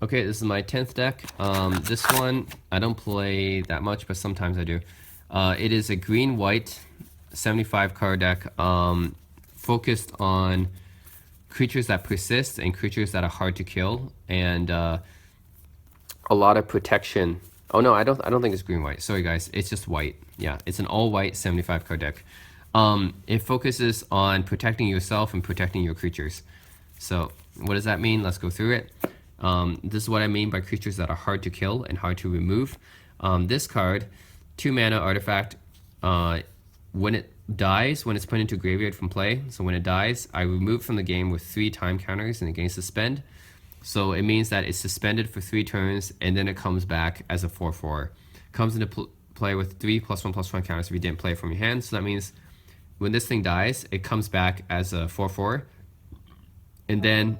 Okay, this is my 10th deck. This one, I don't play that much, but sometimes I do. It is a green-white 75 card deck focused on creatures that persist and creatures that are hard to kill, and a lot of protection. Oh no, I don't think it's green-white. Sorry guys, it's just white. Yeah, it's an all-white 75 card deck. It focuses on protecting yourself and protecting your creatures. So what does that mean? Let's go through it. This is what I mean by creatures that are hard to kill and hard to remove. This card, 2 mana artifact, when it dies, when it's put into graveyard from play, so when it dies, I remove from the game with 3 time counters and it gains suspend. So it means that it's suspended for 3 turns and then it comes back as a 4/4. Comes into play with 3+1/+1 counters if you didn't play it from your hand. So that means when this thing dies, it comes back as a 4/4. And then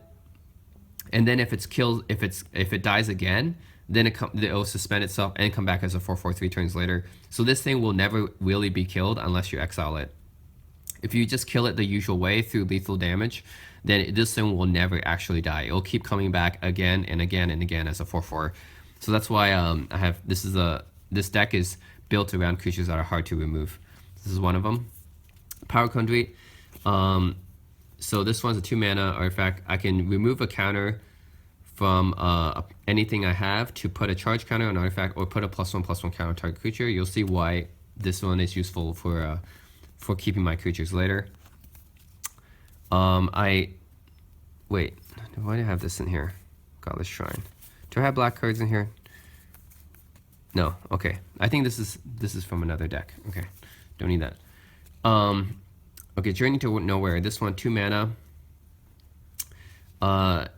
if it's killed, if it dies again, then it'll suspend itself and come back as a 4/4 3 turns later. So this thing will never really be killed unless you exile it. If you just kill it the usual way through lethal damage, then this thing will never actually die. It'll keep coming back again and again and again as a 4/4. So that's why I have this deck is built around creatures that are hard to remove. This is one of them. Power Conduit. So this one's a 2 mana artifact. I can remove a counter from anything I have to put a charge counter on an artifact or put a +1/+1 counter target creature. You'll see why this one is useful for keeping my creatures later. Wait, why do I have this in here? Godless Shrine. Do I have black cards in here? No. Okay. I think this is from another deck. Okay. Don't need that. Okay, Journey to Nowhere. This one, 2 mana.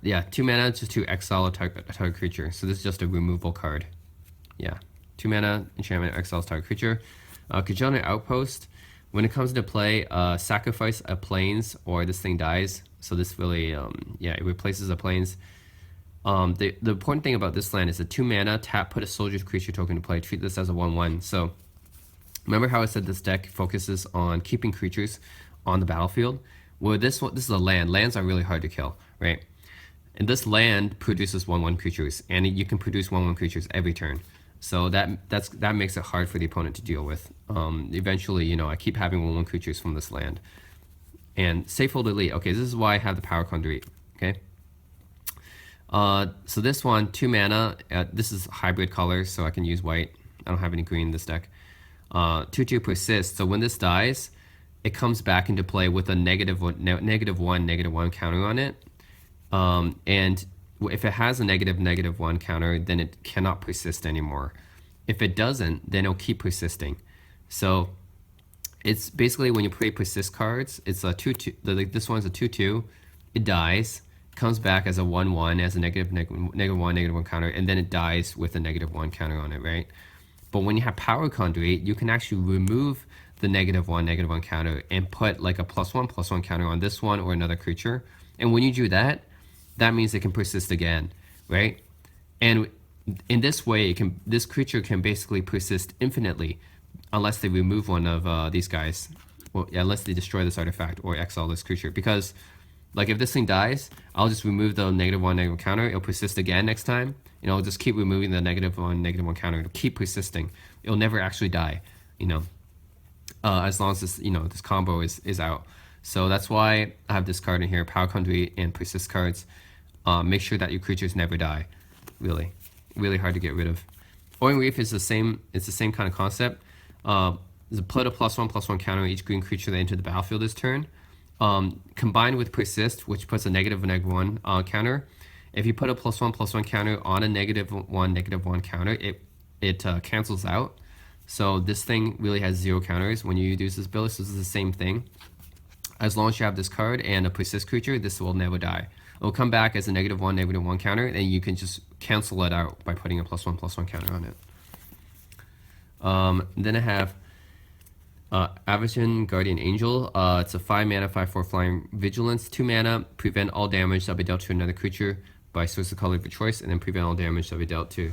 Yeah, 2 mana just to exile a target creature. So this is just a removal card. Yeah, 2 mana, enchantment, exiles target creature. Kajana Outpost. When it comes into play, sacrifice a plains or this thing dies. So this really, yeah, it replaces the plains. The important thing about this land is a 2 mana, tap, put a soldier's creature token to play. Treat this as a 1/1. So remember how I said this deck focuses on keeping creatures on the battlefield? Well, this is a land. Lands are really hard to kill, right? And this land produces 1/1 creatures, and you can produce 1/1 creatures every turn. So that makes it hard for the opponent to deal with. Eventually, you know, I keep having 1/1 creatures from this land. And Safehold Elite. Okay, this is why I have the Power Conduit. Okay. So this one, 2 mana. This is hybrid colors, so I can use white. I don't have any green in this deck. 2/2 persist. So when this dies, it comes back into play with a -1/-1 counter on it. And if it has a -1 counter, then it cannot persist anymore. If it doesn't, then it'll keep persisting. So it's basically when you play persist cards, it's a 2/2. This one's a 2/2. It dies, comes back as a 1/1 as a -1 counter, and then it dies with a -1 counter on it, right? But when you have Power Conduit, you can actually remove the -1 counter and put like a +1/+1 counter on this one or another creature. And when you do that, that means it can persist again, right? And in this way, this creature can basically persist infinitely unless they remove one of these guys. Well, yeah, unless they destroy this artifact or exile this creature. Because like if this thing dies, I'll just remove the -1 counter. It'll persist again next time. And I'll just keep removing the -1 counter. It'll keep persisting. It'll never actually die, you know, as long as this, you know, this combo is out. So that's why I have this card in here, Power Conduit and Persist cards. Make sure that your creatures never die. Really, really hard to get rid of. Oiling Reef is the same. It's the same kind of concept. Put a +1/+1 counter on each green creature that entered the battlefield this turn. Combined with Persist, which puts a -1 counter. If you put a +1/+1 counter on a -1 counter, it cancels out. So this thing really has 0 counters when you use this build. So this is the same thing. As long as you have this card and a persist creature, this will never die. It will come back as a -1 counter, and you can just cancel it out by putting a +1/+1 counter on it. Then I have Avacyn Guardian Angel. It's a 5 mana, 5/4 flying vigilance. 2 mana, prevent all damage that will be dealt to another creature by source of color of your choice, and then prevent all damage that will be dealt to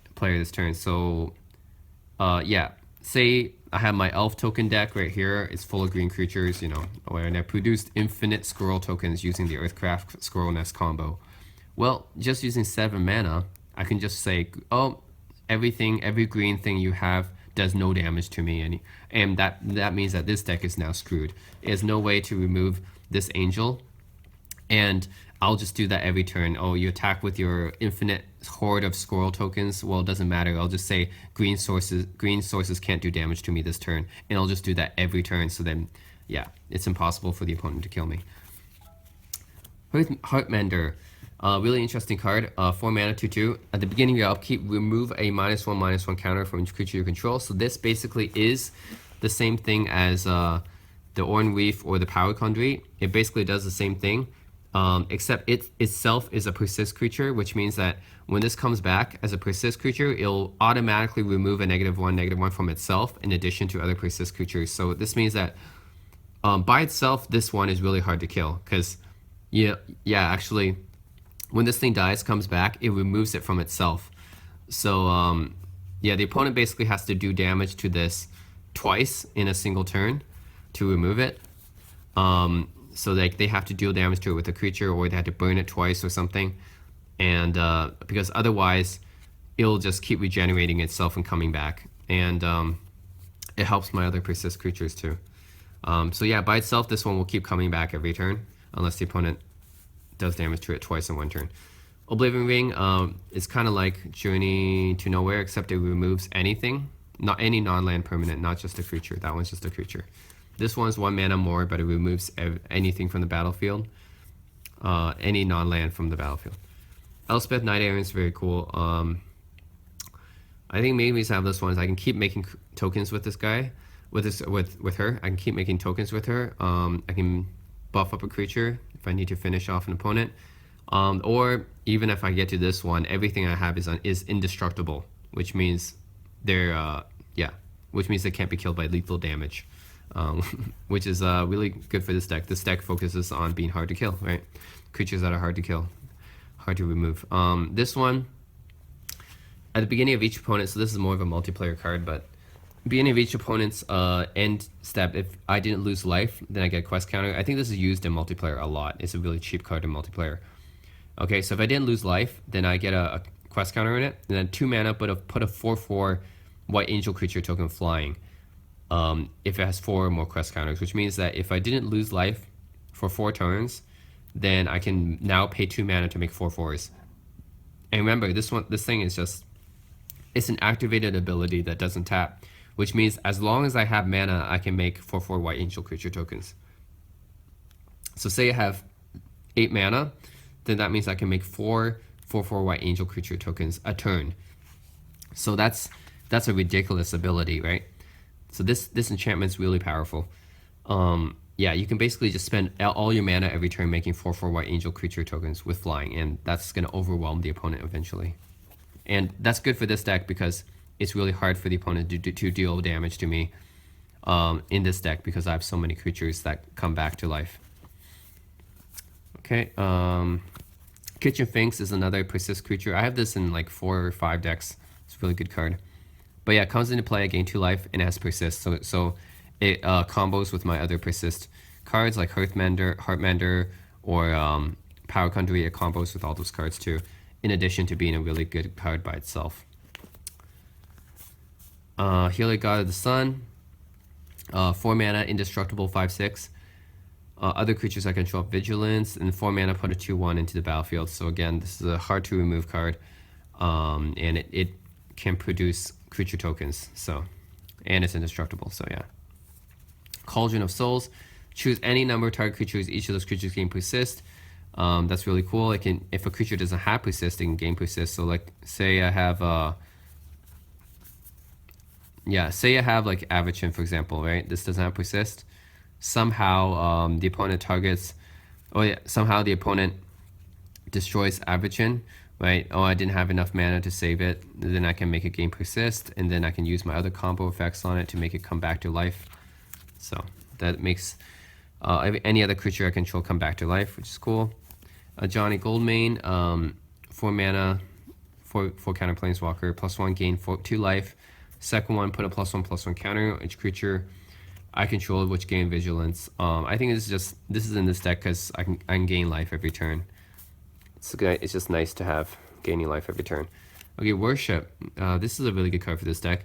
a player this turn. So, yeah, say I have my elf token deck right here. It's full of green creatures, you know, and I produced infinite squirrel tokens using the Earthcraft Squirrel Nest combo. Well, just using 7 mana, I can just say, oh, every green thing you have does no damage to me, and that means that this deck is now screwed. There's no way to remove this angel, and I'll just do that every turn. Oh, you attack with your infinite horde of squirrel tokens. Well, it doesn't matter. I'll just say green sources can't do damage to me this turn, and I'll just do that every turn. So then, yeah, it's impossible for the opponent to kill me. Heartmender, really interesting card. 4 mana, 2/2. At the beginning of your upkeep, remove a -1/-1 counter from each creature you control. So this basically is the same thing as the Oran Reef or the Power Conduit. It basically does the same thing, except it itself is a persist creature, which means that when this comes back as a persist creature, it'll automatically remove a -1/-1 from itself in addition to other persist creatures. So this means that by itself, this one is really hard to kill because, yeah, actually, when this thing dies, comes back, it removes it from itself. So yeah, the opponent basically has to do damage to this twice in a single turn to remove it. So they have to deal damage to it with a creature, or they have to burn it twice or something. And because otherwise, it'll just keep regenerating itself and coming back. And it helps my other persist creatures too. So yeah, by itself, this one will keep coming back every turn, unless the opponent does damage to it twice in one turn. Oblivion Ring is kind of like Journey to Nowhere, except it removes anything, not any non-land permanent, not just a creature. That one's just a creature. This one's 1 mana more, but it removes anything from the battlefield, any non-land from the battlefield. Elspeth Night Errant is very cool. I think maybe I have this one. Is I can keep making tokens with this guy, with her. I can keep making tokens with her. I can buff up a creature if I need to finish off an opponent, or even if I get to this one, everything I have is indestructible, which means which means they can't be killed by lethal damage, which is really good for this deck. This deck focuses on being hard to kill, right? Creatures that are hard to kill, hard to remove. This one, at the beginning of each opponent, so this is more of a multiplayer card, but beginning of each opponent's end step, if I didn't lose life, then I get a quest counter. I think this is used in multiplayer a lot. It's a really cheap card in multiplayer. Okay, so if I didn't lose life, then I get a quest counter in it, and then 2 mana, put a 4/4 white angel creature token flying. If it has 4 or more quest counters, which means that if I didn't lose life for 4 turns, then I can now pay 2 mana to make 4/4s. And remember, this thing is just, it's an activated ability that doesn't tap, which means as long as I have mana, I can make 4/4 white angel creature tokens. So say I have 8 mana, then that means I can make 4/4 white angel creature tokens a turn. So that's a ridiculous ability, right? So this enchantment's really powerful. Yeah, you can basically just spend all your mana every turn making 4/4 white angel creature tokens with flying, and that's going to overwhelm the opponent eventually. And that's good for this deck because it's really hard for the opponent to deal damage to me in this deck because I have so many creatures that come back to life. Okay, Kitchen Finks is another persist creature. I have this in like 4 or 5 decks. It's a really good card. But yeah, it comes into play, I gain 2 life, and it has persist. So it combos with my other persist cards like Heartmender, or Power Conduit. It combos with all those cards too, in addition to being a really good card by itself. Healer God of the Sun, 4 mana, indestructible, 5/6. Other creatures I control Vigilance, and 4 mana, put a 2/1 into the battlefield. So again, this is a hard to remove card, and it can produce creature tokens. So, and it's indestructible. So yeah. Cauldron of Souls, choose any number of target creatures. Each of those creatures gain persist. That's really cool. It can, if a creature doesn't have persist, it can gain persist. So like, say I have like Avacyn, for example, right? This doesn't have persist. Somehow the opponent targets, somehow the opponent destroys Avacyn, right? Oh, I didn't have enough mana to save it. Then I can make it gain persist, and then I can use my other combo effects on it to make it come back to life. So that makes any other creature I control come back to life, which is cool. Johnny Goldmane, 4 mana, 4 counter planeswalker, +1 gain 2 life. Second one, put a +1/+1 counter on each creature I control, which gain vigilance. I think this is in this deck because I can gain life every turn. It's just nice to have gaining life every turn. Okay, Worship. This is a really good card for this deck.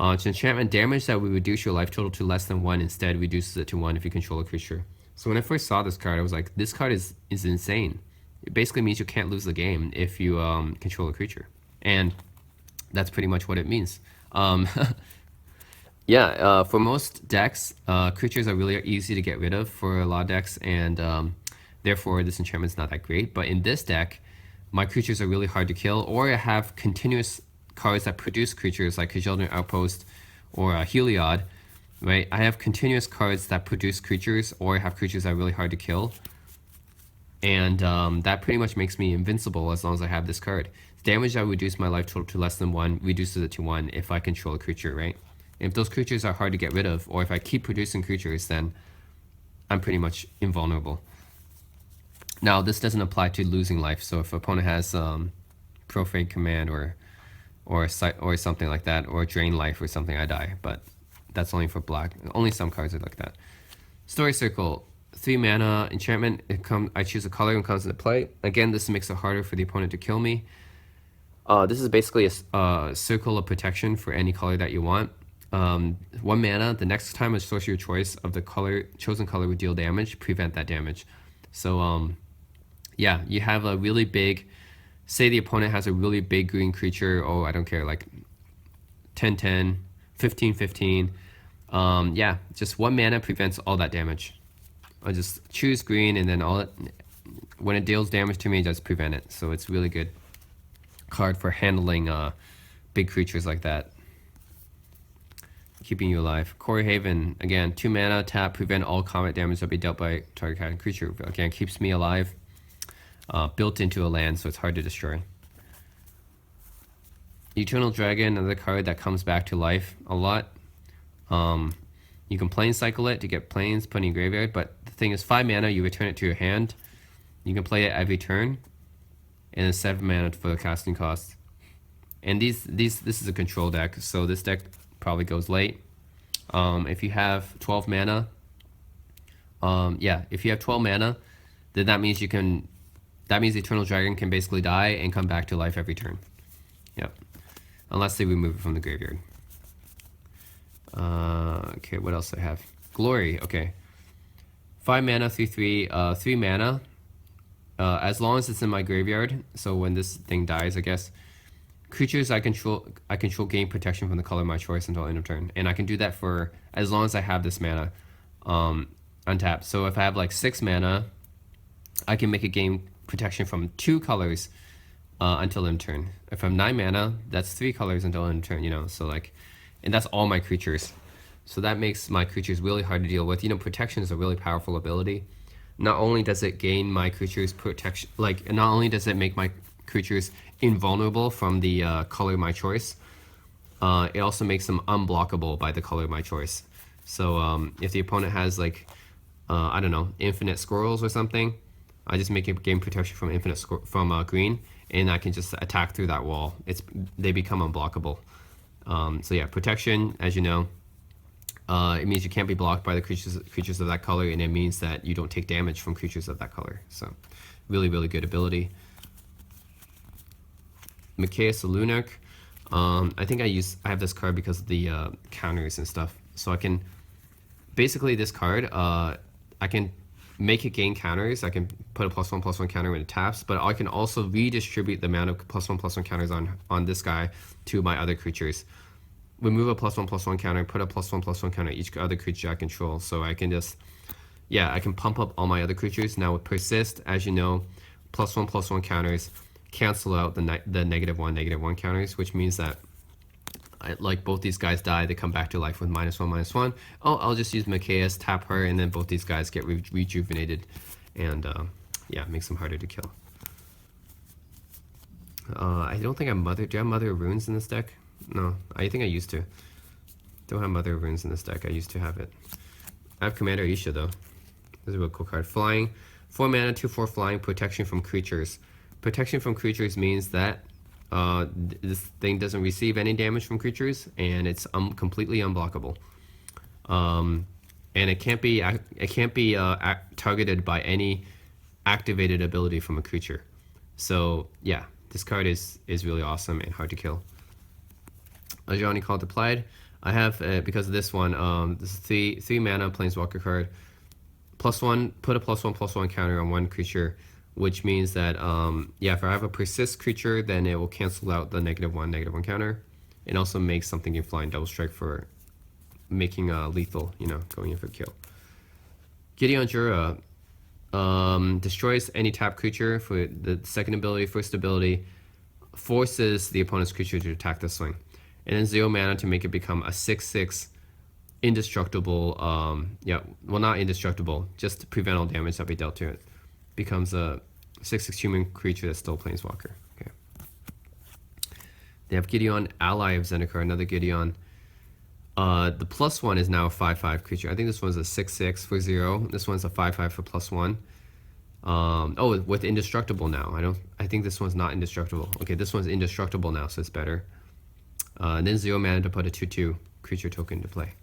It's an enchantment. Damage that would reduce your life total to less than 1 instead reduces it to 1 if you control a creature. So when I first saw this card, I was like, this card is insane. It basically means you can't lose the game if you control a creature. And that's pretty much what it means. Yeah, for most decks, creatures are really easy to get rid of for a lot of decks, and therefore this enchantment's not that great. But in this deck, my creatures are really hard to kill, or I have continuous cards that produce creatures like Kajildan Outpost or Heliod, right? I have continuous cards that produce creatures, or I have creatures that are really hard to kill. And that pretty much makes me invincible as long as I have this card. Damage that would reduce my life total to less than 1 reduces it to 1 if I control a creature, right? And if those creatures are hard to get rid of, or if I keep producing creatures, then I'm pretty much invulnerable. Now, this doesn't apply to losing life, so if an opponent has Profane Command or something like that, or Drain Life or something, I die. But that's only for black. Only some cards are like that. Story Circle, 3 mana enchantment. I choose a color and comes into play. Again, this makes it harder for the opponent to kill me. This is basically a circle of protection for any color that you want. 1 mana. The next time a sorcerer of choice of the chosen color would deal damage, prevent that damage. So yeah, you have a really big. Say the opponent has a really big green creature. Oh, I don't care, like 10-10, 15-15. Yeah, just 1 mana prevents all that damage. I just choose green, and then when it deals damage to me, just prevent it. So it's really good card for handling big creatures like that, keeping you alive. Quarry Haven, again, 2 mana, tap, prevent all combat damage that be dealt by target creature. Again, keeps me alive. Built into a land, so it's hard to destroy. Eternal Dragon, another card that comes back to life a lot. You can plane cycle it to get planes put in your graveyard, but the thing is 5 mana, you return it to your hand. You can play it every turn, and then 7 mana for the casting cost. And this is a control deck, so this deck probably goes late. If you have 12 mana, yeah, if you have 12 mana, then that means Eternal Dragon can basically die and come back to life every turn. Yep. Unless they remove it from the graveyard. Okay, what else do I have? Glory, okay. 5 mana, 3/3, 3 mana. As long as it's in my graveyard, so when this thing dies, I guess, creatures I control gain protection from the color of my choice until end of turn. And I can do that for as long as I have this mana untapped. So if I have like 6 mana, I can make a gain protection from 2 colors until end turn. If I'm 9 mana, that's 3 colors until end turn, you know, so like, and that's all my creatures. So that makes my creatures really hard to deal with. You know, protection is a really powerful ability. Not only does it gain my creatures protection, like, not only does it make my creatures invulnerable from the color of my choice, it also makes them unblockable by the color of my choice. So if the opponent has like, I don't know, infinite squirrels or something, I just make a game protection from green, and I can just attack through that wall. They become unblockable. So yeah, protection, as you know, it means you can't be blocked by the creatures of that color, and it means that you don't take damage from creatures of that color. So really, really good ability. Mikaeus the Lunarch. I think I have this card because of the counters and stuff. So I can, basically this card, I can make it gain counters. I can put a +1/+1 counter when it taps, but I can also redistribute the amount of +1/+1 counters on this guy to my other creatures. Remove a +1/+1 counter, put a +1/+1 counter each other creature I control. So I can just, yeah, I can pump up all my other creatures. Now with Persist, as you know, +1/+1 counters cancel out the -1/-1 counters, which means that like both these guys die, they come back to life with -1/-1. Oh, I'll just use Mikaeus, tap her, and then both these guys get rejuvenated, and yeah, makes them harder to kill. I don't think do I have Mother of Runes in this deck? No, I think I used to. Don't have Mother of Runes in this deck. I used to have it. I have Commander Isha though. This is a real cool card. Flying, 4 mana, 2/4 flying, protection from creatures. Protection from creatures means that this thing doesn't receive any damage from creatures, and it's completely unblockable. And it can't be targeted by any activated ability from a creature. So yeah, this card is really awesome and hard to kill. Ajani Call Applied. I have because of this one. This is three mana planeswalker card. +1, put a +1/+1 counter on one creature, which means that yeah, if I have a persist creature, then it will cancel out the -1/-1 counter, and also make something in flying double strike for making lethal, you know, going in for kill. Gideon Jura destroys any tap creature for the second ability. First ability forces the opponent's creature to attack the swing, and then 0 mana to make it become a 6/6 indestructible. Yeah, well, not indestructible, just to prevent all damage that be dealt to it. Becomes a 6/6 human creature that's still planeswalker. Okay. They have Gideon, ally of Zendikar, another Gideon. The +1 is now a 5/5 creature. I think this one's a 6/6 for 0. This one's a 5/5 for +1. Oh, with indestructible now. I think this one's not indestructible. Okay, this one's indestructible now, so it's better. And then 0 mana to put a 2/2 creature token into play.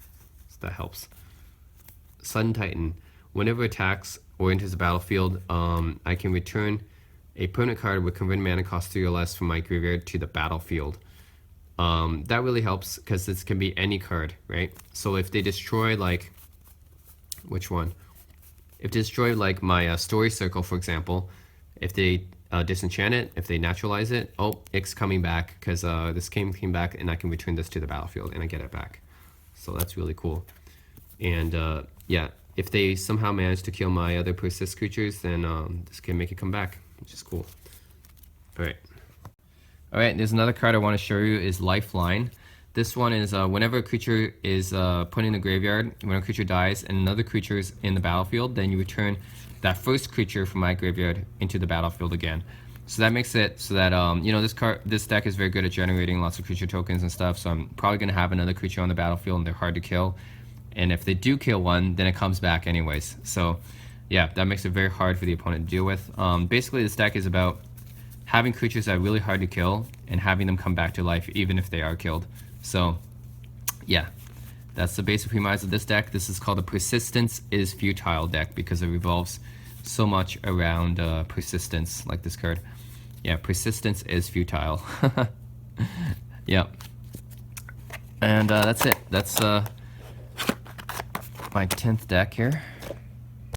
So that helps. Sun Titan. Whenever attacks or enters the battlefield, I can return a permanent card with converted mana cost 3 or less from my graveyard to the battlefield. That really helps because this can be any card, right? So if they destroy, like, which one? If they destroy, like, my story circle, for example, if they disenchant it, if they naturalize it, oh, it's coming back because this came back, and I can return this to the battlefield and I get it back. So that's really cool. And yeah, if they somehow manage to kill my other persist creatures, then this can make it come back, which is cool. All right. All right, there's another card I want to show you is Lifeline. This one is whenever a creature is put in the graveyard, when a creature dies and another creature is in the battlefield, then you return that first creature from my graveyard into the battlefield again. So that makes it so that you know, this deck is very good at generating lots of creature tokens and stuff. So I'm probably gonna have another creature on the battlefield, and they're hard to kill. And if they do kill one, then it comes back anyways. So yeah, that makes it very hard for the opponent to deal with. Basically, this deck is about having creatures that are really hard to kill and having them come back to life even if they are killed. So yeah, that's the basic premise of this deck. This is called the Persistence is Futile deck because it revolves so much around persistence, like this card. Yeah, Persistence is Futile. Yeah. And that's it. That's my 10th deck here.